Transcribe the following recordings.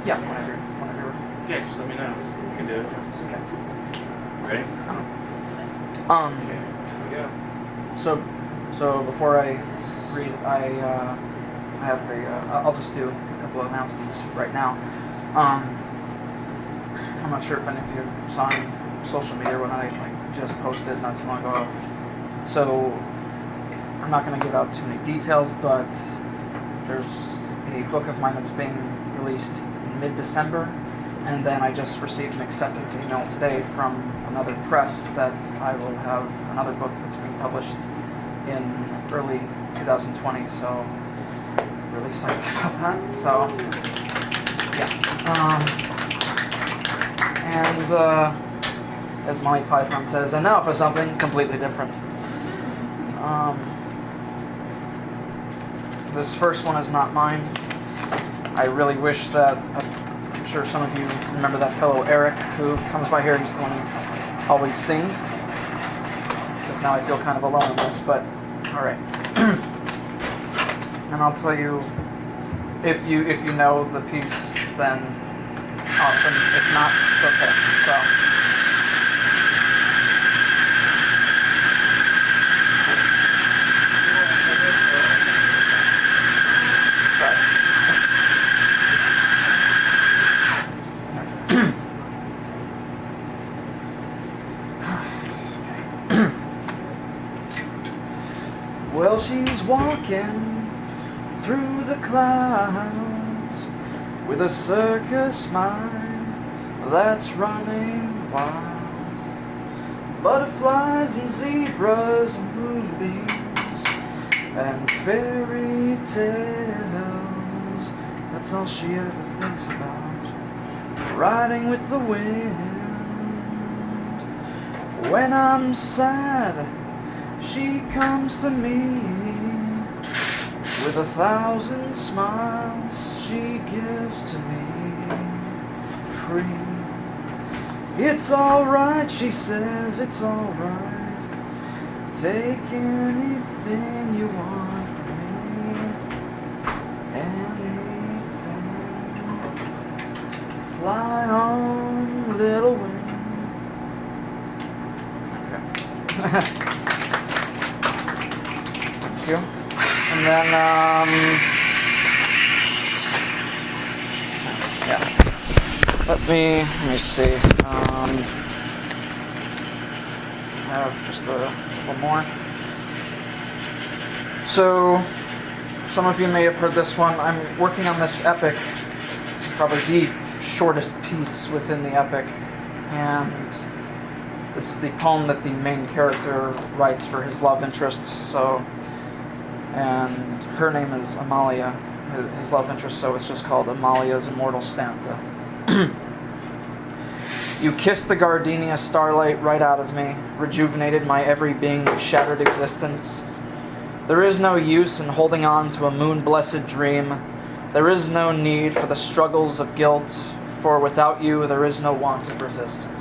Yeah, whenever you're ready. Yeah, just let me know. We can do it. Okay. Ready? Okay, Here we go. So before I read, I have I'll just do a couple of announcements right now. I'm not sure if any of you saw on social media when I just posted not too long ago. So I'm not going to give out too many details, but there's a book of mine that's being released in mid-December, and then I just received an acceptance email today from another press that I will have another book that's being published in early 2020, so really psyched about that. So yeah. And as Monty Python says, and now for something completely different. This first one is not mine. I really wish that, I'm sure some of you remember that fellow Eric who comes by here. He's the one who always sings. Because now I feel kind of alone in this, but alright. And I'll tell you, if you know the piece, then awesome. If not, it's okay. So. Well, she's walking through the clouds with a circus mind that's running wild. Butterflies and zebras and moonbeams and fairy tales. That's all she ever thinks about. Riding with the wind. When I'm sad, she comes to me with 1,000 smiles she gives to me free. It's alright, she says, it's alright. Take anything you want from me. Anything. Fly on, little wind. Okay. You. And then, yeah. Let me see. I have just a little more. So, some of you may have heard this one. I'm working on this epic. It's probably the shortest piece within the epic. And this is the poem that the main character writes for his love interest. And her name is Amalia, his love interest, so it's just called Amalia's Immortal Stanza. You kissed the Gardenias starlight right out of me, rejuvenated my every being with shattered existence. There is no use in holding on to a moon-blessed dream. There is no need for the struggles of guilt, for without you there is no want of resistance.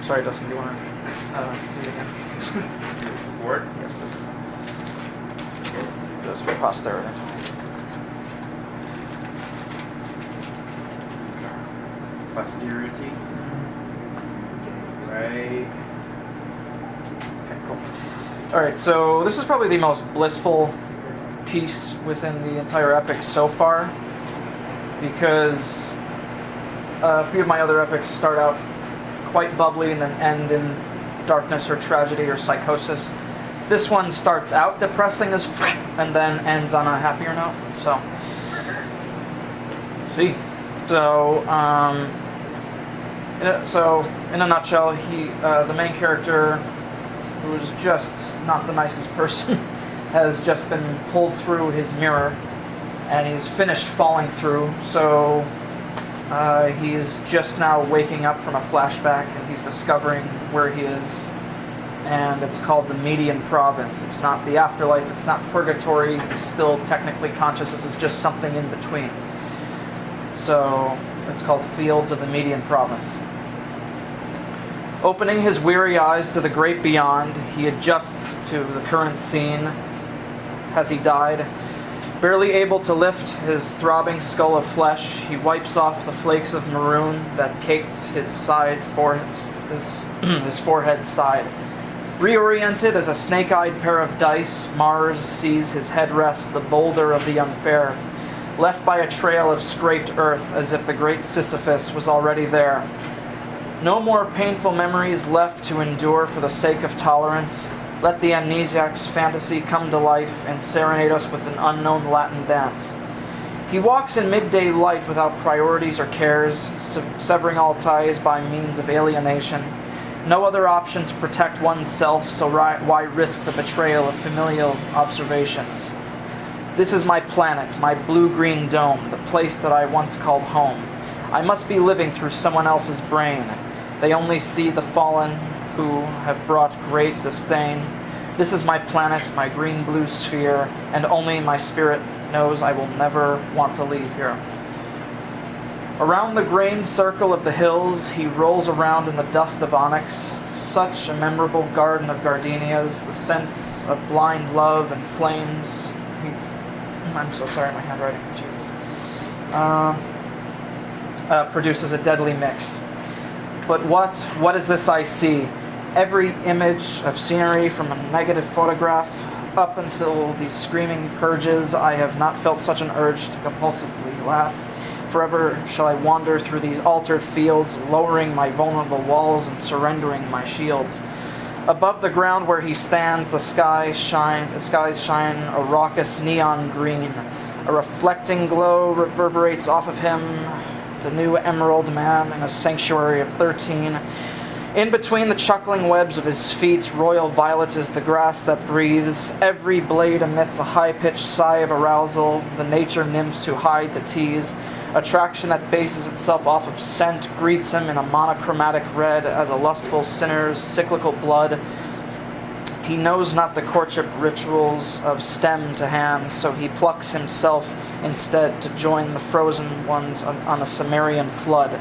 Sorry, Dustin, do you want to do it again? Words? Yes, just for posterity. Posterity. Right. Okay, cool. Alright, so this is probably the most blissful piece within the entire epic so far, because a few of my other epics start out quite bubbly and then end in darkness or tragedy or psychosis. This one starts out depressing as and then ends on a happier note. So, see. So in a nutshell, the main character, who is just not the nicest person, has just been pulled through his mirror, and he's finished falling through. So he is just now waking up from a flashback, and he's discovering where he is. And it's called the Median Province. It's not the afterlife, it's not purgatory, he's still technically conscious, this is just something in between. So It's called Fields of the Median Province. Opening his weary eyes to the great beyond, he adjusts to the current scene. Has he died? Barely able to lift his throbbing skull of flesh, he wipes off the flakes of maroon that caked his forehead side. Reoriented as a snake-eyed pair of dice, Mars sees his head rest the boulder of the unfair, left by a trail of scraped earth as if the great Sisyphus was already there. No more painful memories left to endure for the sake of tolerance. Let the amnesiac's fantasy come to life and serenade us with an unknown Latin dance. He walks in midday light without priorities or cares, severing all ties by means of alienation. No other option to protect oneself, so why risk the betrayal of familial observations? This is my planet, my blue-green dome, the place that I once called home. I must be living through someone else's brain. They only see the fallen who have brought great disdain. This is my planet, my green-blue sphere, and only my spirit knows I will never want to leave here. Around the grain circle of the hills, he rolls around in the dust of onyx. Such a memorable garden of gardenias, the scents of blind love and flames. I'm so sorry, my handwriting. Jesus. Produces a deadly mix. But what is this I see? Every image of scenery from a negative photograph up until these screaming purges, I have not felt such an urge to compulsively laugh. Forever shall I wander through these altered fields, lowering my vulnerable walls and surrendering my shields. Above the ground where he stands, the skies shine a raucous neon green. A reflecting glow reverberates off of him, the new emerald man in a sanctuary of 13. In between the chuckling webs of his feet, royal violet is the grass that breathes. Every blade emits a high-pitched sigh of arousal, the nature nymphs who hide to tease. Attraction that bases itself off of scent greets him in a monochromatic red as a lustful sinner's cyclical blood. He knows not the courtship rituals of stem to hand, so he plucks himself instead to join the frozen ones on a Cimmerian flood.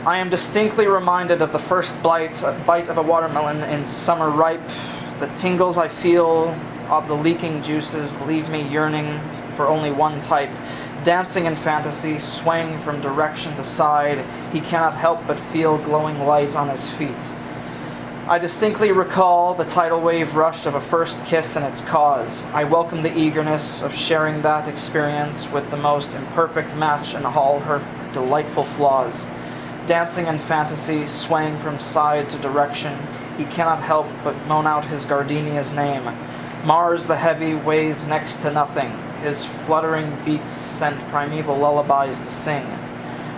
I am distinctly reminded of the first bite of a watermelon in summer ripe. The tingles I feel of the leaking juices leave me yearning for only one type. Dancing in fantasy, swaying from direction to side, he cannot help but feel glowing light on his feet. I distinctly recall the tidal wave rush of a first kiss and its cause. I welcome the eagerness of sharing that experience with the most imperfect match in all her delightful flaws. Dancing in fantasy, swaying from side to direction, he cannot help but moan out his Gardenia's name. Mars the heavy weighs next to nothing. His fluttering beats send primeval lullabies to sing.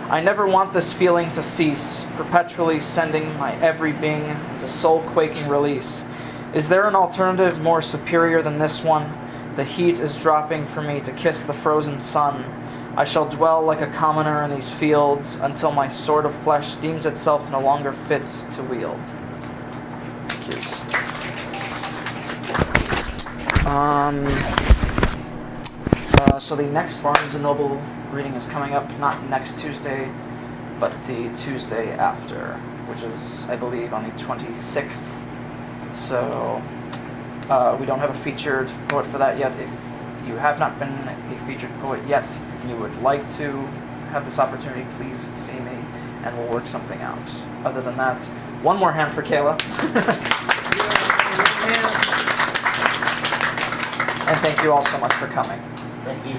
I never want this feeling to cease, perpetually sending my every being to soul-quaking release. Is there an alternative more superior than this one? The heat is dropping for me to kiss the frozen sun. I shall dwell like a commoner in these fields until my sword of flesh deems itself no longer fit to wield. Thank you. So the next Barnes & Noble reading is coming up not next Tuesday, but the Tuesday after, which is, I believe, on the 26th. So we don't have a featured poet for that yet. If you have not been a featured poet yet and you would like to have this opportunity, please see me and we'll work something out. Other than that, one more hand for Kayla. And thank you all so much for coming. Thank you.